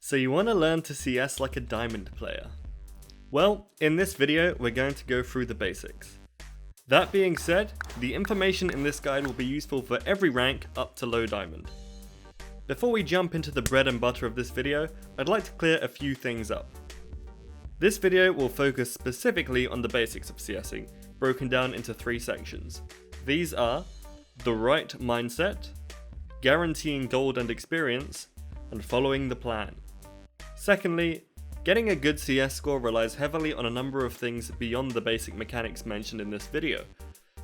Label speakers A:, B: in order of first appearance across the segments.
A: So you want to learn to CS like a diamond player? Well, in this video we're going to go through the basics. That being said, the information in this guide will be useful for every rank up to low diamond. Before we jump into the bread and butter of this video, I'd like to clear a few things up. This video will focus specifically on the basics of CSing, broken down into 3 sections. These are the right mindset, guaranteeing gold and experience, and following the plan. Secondly, getting a good CS score relies heavily on a number of things beyond the basic mechanics mentioned in this video,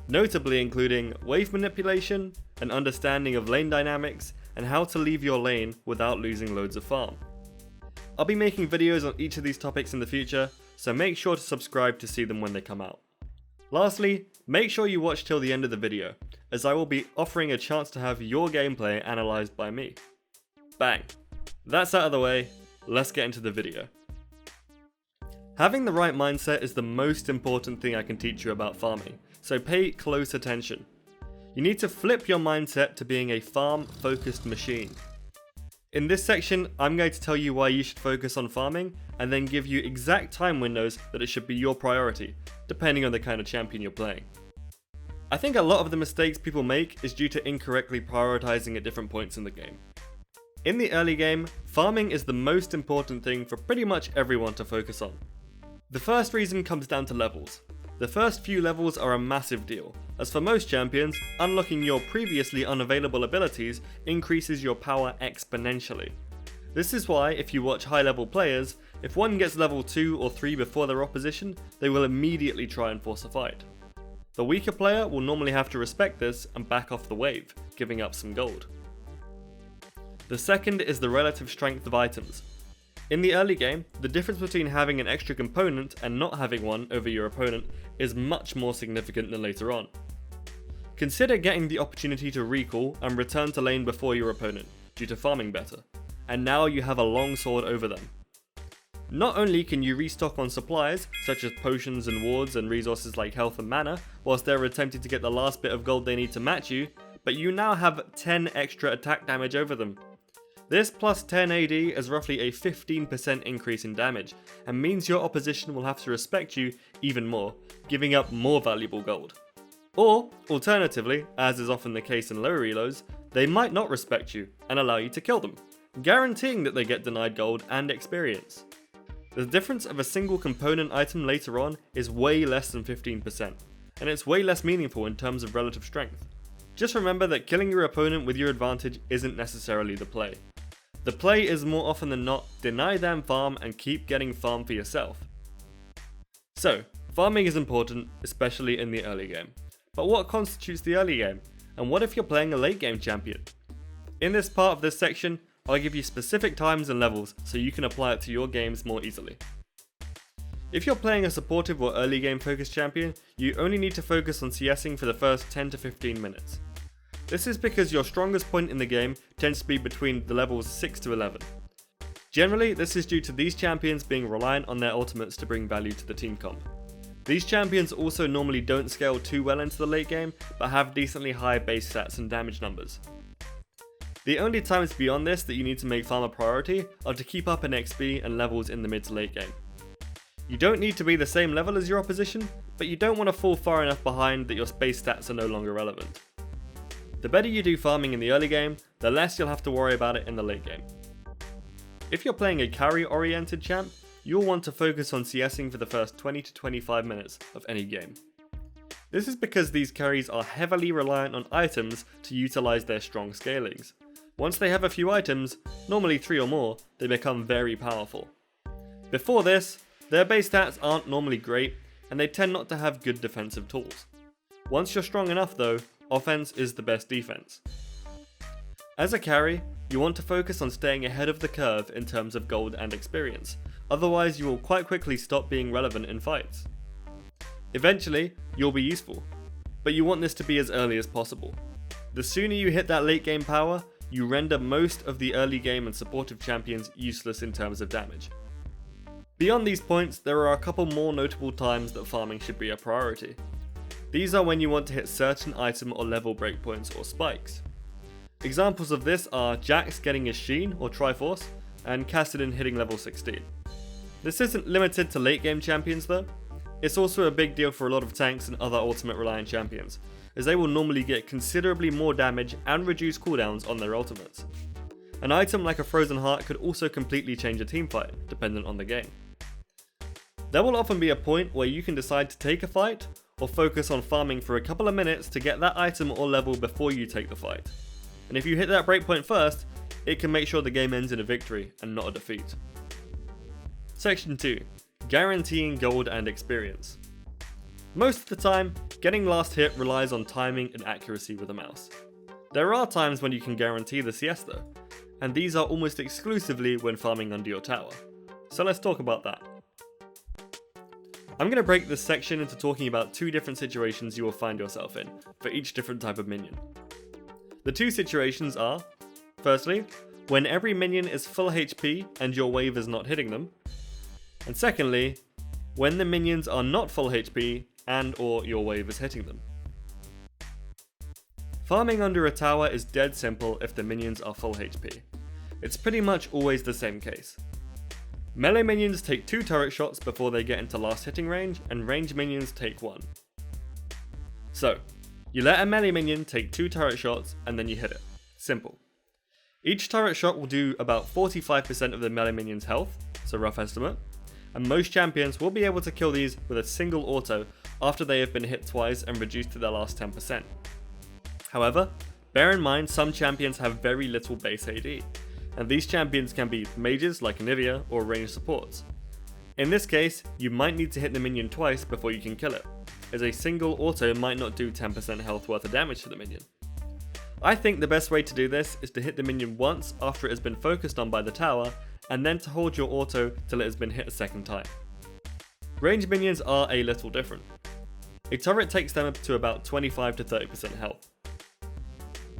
A: notably including wave manipulation, an understanding of lane dynamics, and how to leave your lane without losing loads of farm. I'll be making videos on each of these topics in the future, so make sure to subscribe to see them when they come out. Lastly, make sure you watch till the end of the video, as I will be offering a chance to have your gameplay analysed by me. Bang! That's out of the way, let's get into the video. Having the right mindset is the most important thing I can teach you about farming, so pay close attention. You need to flip your mindset to being a farm-focused machine. In this section, I'm going to tell you why you should focus on farming, and then give you exact time windows that it should be your priority, depending on the kind of champion you're playing. I think a lot of the mistakes people make is due to incorrectly prioritizing at different points in the game. In the early game, farming is the most important thing for pretty much everyone to focus on. The first reason comes down to levels. The first few levels are a massive deal, as for most champions, unlocking your previously unavailable abilities increases your power exponentially. This is why, if you watch high level players, if one gets level 2 or 3 before their opposition, they will immediately try and force a fight. The weaker player will normally have to respect this and back off the wave, giving up some gold. The second is the relative strength of items. In the early game, the difference between having an extra component and not having one over your opponent is much more significant than later on. Consider getting the opportunity to recall and return to lane before your opponent, due to farming better, and now you have a long sword over them. Not only can you restock on supplies, such as potions and wards and resources like health and mana, whilst they're attempting to get the last bit of gold they need to match you, but you now have 10 extra attack damage over them. This plus 10 AD is roughly a 15% increase in damage, and means your opposition will have to respect you even more, giving up more valuable gold. Or, alternatively, as is often the case in low reloads, they might not respect you and allow you to kill them, guaranteeing that they get denied gold and experience. The difference of a single component item later on is way less than 15%, and it's way less meaningful in terms of relative strength. Just remember that killing your opponent with your advantage isn't necessarily the play. The play is more often than not, deny them farm and keep getting farm for yourself. So, farming is important, especially in the early game. But what constitutes the early game? And what if you're playing a late game champion? In this part of this section, I'll give you specific times and levels so you can apply it to your games more easily. If you're playing a supportive or early game focused champion, you only need to focus on CSing for the first 10 to 15 minutes. This is because your strongest point in the game tends to be between the levels 6 to 11. Generally, this is due to these champions being reliant on their ultimates to bring value to the team comp. These champions also normally don't scale too well into the late game, but have decently high base stats and damage numbers. The only times beyond this that you need to make farm a priority are to keep up in XP and levels in the mid to late game. You don't need to be the same level as your opposition, but you don't want to fall far enough behind that your base stats are no longer relevant. The better you do farming in the early game, the less you'll have to worry about it in the late game. If you're playing a carry-oriented champ, you'll want to focus on CSing for the first 20 to 25 minutes of any game. This is because these carries are heavily reliant on items to utilise their strong scalings. Once they have a few items, normally 3 or more, they become very powerful. Before this, their base stats aren't normally great, and they tend not to have good defensive tools. Once you're strong enough though, offense is the best defense. As a carry, you want to focus on staying ahead of the curve in terms of gold and experience, otherwise you will quite quickly stop being relevant in fights. Eventually, you'll be useful, but you want this to be as early as possible. The sooner you hit that late game power, you render most of the early game and supportive champions useless in terms of damage. Beyond these points, there are a couple more notable times that farming should be a priority. These are when you want to hit certain item or level breakpoints or spikes. Examples of this are Jax getting his Sheen or Triforce, and Kassadin hitting level 16. This isn't limited to late game champions though. It's also a big deal for a lot of tanks and other ultimate reliant champions, as they will normally get considerably more damage and reduce cooldowns on their ultimates. An item like a Frozen Heart could also completely change a teamfight, dependent on the game. There will often be a point where you can decide to take a fight, or focus on farming for a couple of minutes to get that item or level before you take the fight. And if you hit that breakpoint first, it can make sure the game ends in a victory and not a defeat. Section 2. Guaranteeing gold and experience. Most of the time, getting last hit relies on timing and accuracy with a mouse. There are times when you can guarantee the CS though, and these are almost exclusively when farming under your tower. So let's talk about that. I'm going to break this section into talking about two different situations you will find yourself in, for each different type of minion. The two situations are, firstly, when every minion is full HP and your wave is not hitting them, and secondly, when the minions are not full HP and or your wave is hitting them. Farming under a tower is dead simple if the minions are full HP. It's pretty much always the same case. Melee minions take 2 turret shots before they get into last hitting range, and ranged minions take 1. So, you let a melee minion take 2 turret shots and then you hit it. Simple. Each turret shot will do about 45% of the melee minion's health, so rough estimate, and most champions will be able to kill these with a single auto after they have been hit twice and reduced to their last 10%. However, bear in mind some champions have very little base AD, and these champions can be mages like Nivea or ranged supports. In this case, you might need to hit the minion twice before you can kill it, as a single auto might not do 10% health worth of damage to the minion. I think the best way to do this is to hit the minion once after it has been focused on by the tower, and then to hold your auto till it has been hit a second time. Ranged minions are a little different. A turret takes them up to about 25 to 30% health.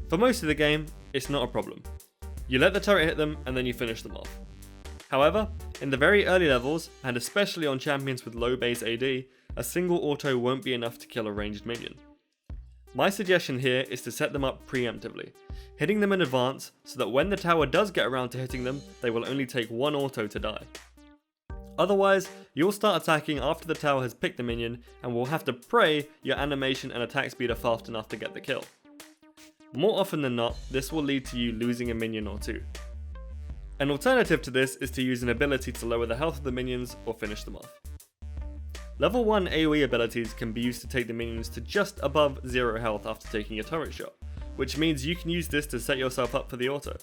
A: For most of the game, it's not a problem. You let the turret hit them and then you finish them off. However, in the very early levels, and especially on champions with low base AD, a single auto won't be enough to kill a ranged minion. My suggestion here is to set them up preemptively, hitting them in advance so that when the tower does get around to hitting them, they will only take 1 auto to die. Otherwise, you'll start attacking after the tower has picked the minion and will have to pray your animation and attack speed are fast enough to get the kill. More often than not, this will lead to you losing a minion or two. An alternative to this is to use an ability to lower the health of the minions or finish them off. Level 1 AoE abilities can be used to take the minions to just above 0 health after taking a turret shot, which means you can use this to set yourself up for the auto.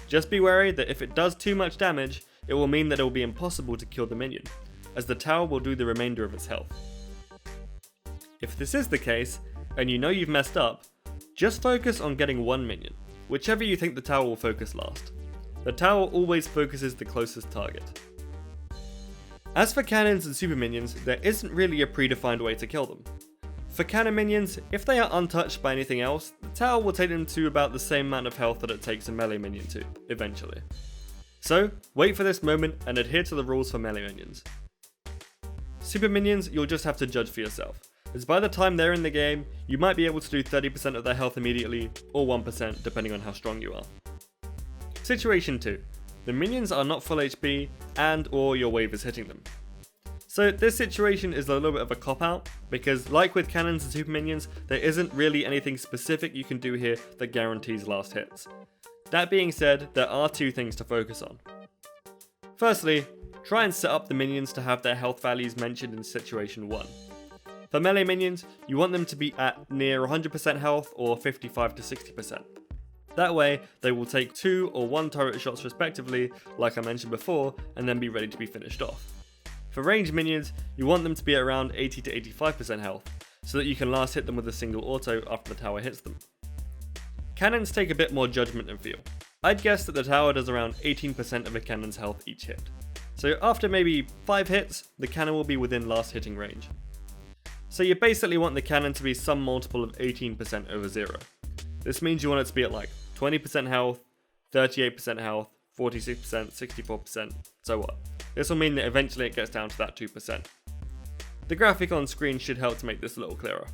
A: Just be wary that if it does too much damage, it will mean that it will be impossible to kill the minion, as the tower will do the remainder of its health. If this is the case, and you know you've messed up, just focus on getting 1 minion, whichever you think the tower will focus last. The tower always focuses the closest target. As for cannons and super minions, there isn't really a predefined way to kill them. For cannon minions, if they are untouched by anything else, the tower will take them to about the same amount of health that it takes a melee minion to, eventually. So, wait for this moment and adhere to the rules for melee minions. Super minions, you'll just have to judge for yourself, as by the time they're in the game, you might be able to do 30% of their health immediately, or 1% depending on how strong you are. Situation 2. The minions are not full HP, and or your wave is hitting them. So this situation is a little bit of a cop-out, because like with cannons and super minions, there isn't really anything specific you can do here that guarantees last hits. That being said, there are 2 things to focus on. Firstly, try and set up the minions to have their health values mentioned in situation 1. For melee minions, you want them to be at near 100% health or 55 to 60%. That way, they will take 2 or 1 turret shots respectively, like I mentioned before, and then be ready to be finished off. For ranged minions, you want them to be around 80 to 85% health, so that you can last hit them with a single auto after the tower hits them. Cannons take a bit more judgment and feel. I'd guess that the tower does around 18% of a cannon's health each hit. So after maybe 5 hits, the cannon will be within last hitting range. So you basically want the cannon to be some multiple of 18% over 0. This means you want it to be at like 20% health, 38% health, 46%, 64%, so what? This will mean that eventually it gets down to that 2%. The graphic on screen should help to make this a little clearer.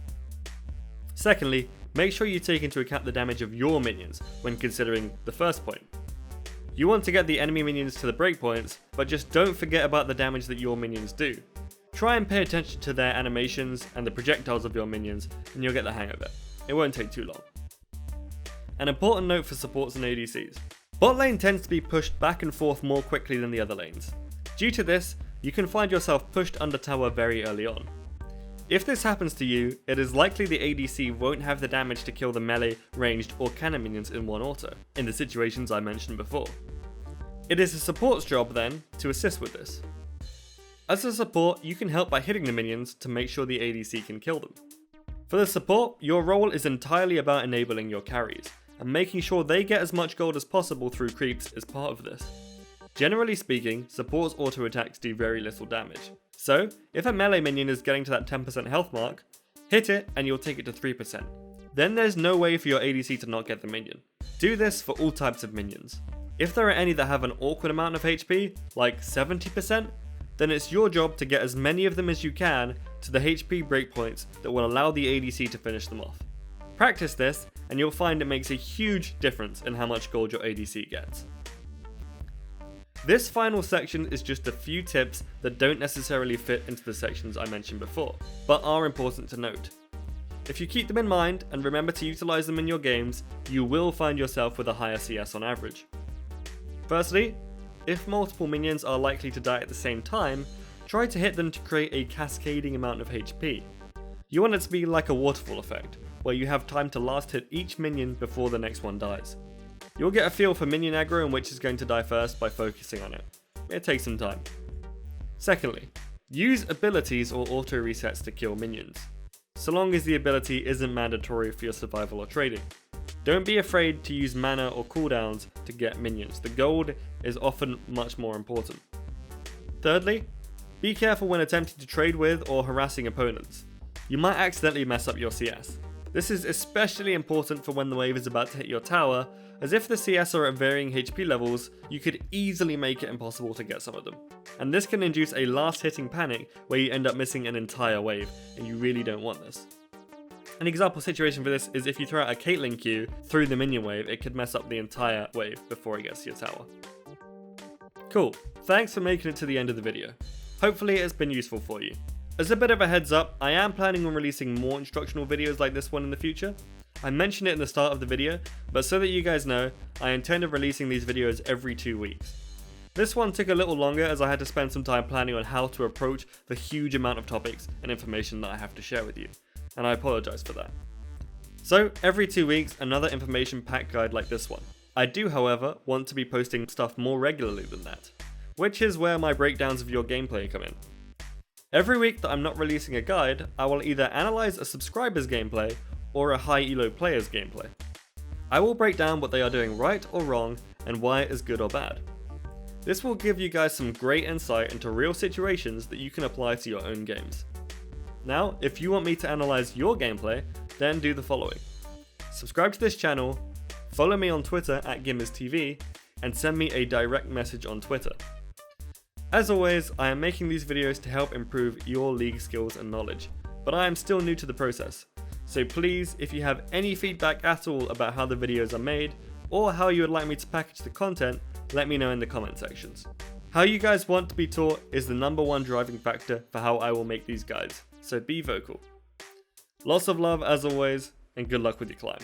A: Secondly, make sure you take into account the damage of your minions when considering the first point. You want to get the enemy minions to the breakpoints, but just don't forget about the damage that your minions do. Try and pay attention to their animations and the projectiles of your minions, and you'll get the hang of it. It won't take too long. An important note for supports and ADCs. Bot lane tends to be pushed back and forth more quickly than the other lanes. Due to this, you can find yourself pushed under tower very early on. If this happens to you, it is likely the ADC won't have the damage to kill the melee, ranged or cannon minions in one auto, in the situations I mentioned before. It is the support's job then to assist with this. As a support, you can help by hitting the minions to make sure the ADC can kill them. For the support, your role is entirely about enabling your carries, and making sure they get as much gold as possible through creeps is part of this. Generally speaking, support's auto attacks do very little damage. So, if a melee minion is getting to that 10% health mark, hit it and you'll take it to 3%. Then there's no way for your ADC to not get the minion. Do this for all types of minions. If there are any that have an awkward amount of HP, like 70%, then it's your job to get as many of them as you can to the HP breakpoints that will allow the ADC to finish them off. Practice this and you'll find it makes a huge difference in how much gold your ADC gets. This final section is just a few tips that don't necessarily fit into the sections I mentioned before, but are important to note. If you keep them in mind and remember to utilize them in your games, you will find yourself with a higher CS on average. Firstly, if multiple minions are likely to die at the same time, try to hit them to create a cascading amount of HP. You want it to be like a waterfall effect, where you have time to last hit each minion before the next one dies. You'll get a feel for minion aggro and which is going to die first by focusing on it. It takes some time. Secondly, use abilities or auto resets to kill minions, so long as the ability isn't mandatory for your survival or trading. Don't be afraid to use mana or cooldowns to get minions, the gold is often much more important. Thirdly, be careful when attempting to trade with or harassing opponents. You might accidentally mess up your CS. This is especially important for when the wave is about to hit your tower, as if the CS are at varying HP levels, you could easily make it impossible to get some of them. And this can induce a last hitting panic where you end up missing an entire wave, and you really don't want this. An example situation for this is if you throw out a Caitlyn Q through the minion wave, it could mess up the entire wave before it gets to your tower. Cool, thanks for making it to the end of the video. Hopefully it's been useful for you. As a bit of a heads up, I am planning on releasing more instructional videos like this one in the future. I mentioned it in the start of the video, but so that you guys know, I intend on releasing these videos every 2 weeks. This one took a little longer as I had to spend some time planning on how to approach the huge amount of topics and information that I have to share with you, and I apologise for that. So every 2 weeks, another information packed guide like this one. I do, however, want to be posting stuff more regularly than that, which is where my breakdowns of your gameplay come in. Every week that I'm not releasing a guide, I will either analyze a subscriber's gameplay or a high elo player's gameplay. I will break down what they are doing right or wrong and why it is good or bad. This will give you guys some great insight into real situations that you can apply to your own games. Now, if you want me to analyze your gameplay, then do the following. Subscribe to this channel, follow me on Twitter at GimmersTV, and send me a direct message on Twitter. As always, I am making these videos to help improve your league skills and knowledge, but I am still new to the process. So please, if you have any feedback at all about how the videos are made, or how you would like me to package the content, let me know in the comment sections. How you guys want to be taught is the #1 driving factor for how I will make these guides, so be vocal. Lots of love as always, and good luck with your climb.